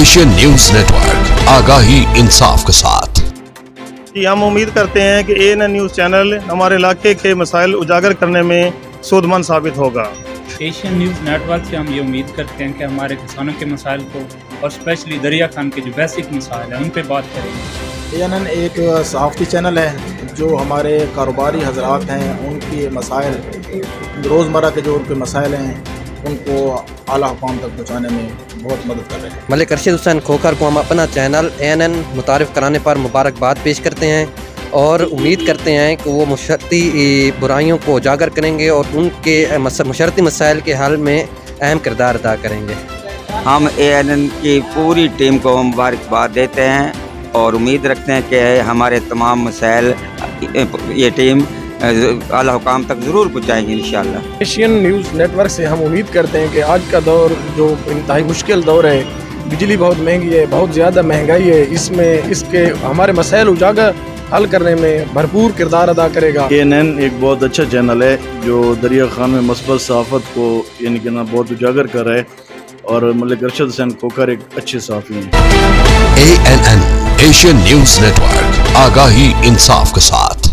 Asian news network, आगाही इंसाफ के साथ। हम उम्मीद करते हैं कि ANN न्यूज़ चैनल हमारे इलाके के मसाइल उजागर करने में सूदमंद साबित होगा। एशियन न्यूज़ नेटवर्क से हम ये उम्मीद करते हैं कि हमारे किसानों के मसाइल को और स्पेशली दरिया खान के जो बेसिक मसाइल हैं उन पे बात करेंगे। ANN एक सहाफ़ती चैनल है जो हमारे कारोबारी हजरात हैं उनके मसाइल, रोज़मर्रा के जो उनके मसाइल हैं उनको आला हुकाम तक पहुँचाने में बहुत मदद कर रहे हैं। मलिक अरशद हुसैन खोखर को हम अपना चैनल ANN मुतारिफ़ कराने पर मुबारकबाद पेश करते हैं और उम्मीद करते हैं कि वो मुशर्रती बुराइयों को उजागर करेंगे और उनके मुशर्रती मसाइल के हल में अहम किरदार अदा करेंगे। हम ANN की पूरी टीम को मुबारकबाद देते हैं और उम्मीद रखते हैं कि हमारे तमाम मसाइल ये टीम आला हुकाम तक ज़रूर पहुँचाएंगे इंशाअल्लाह। एशियन न्यूज़ नेटवर्क से हम उम्मीद करते हैं कि आज का दौर जो इंतहाई मुश्किल दौर है, बिजली बहुत महंगी है, बहुत ज़्यादा महंगाई है, इसमें इसके हमारे मसाइल उजागर हल करने में भरपूर किरदार अदा करेगा। ANN एक बहुत अच्छा चैनल है जो दरिया खान में मस्बत सहाफ़त को यानी कि ना बहुत उजागर कर रहा है और मलिक अरशद हुसैन खोखर एक अच्छे सहाफ़ी हैं। ANN एशियन न्यूज नेटवर्क, आगाही इंसाफ के साथ।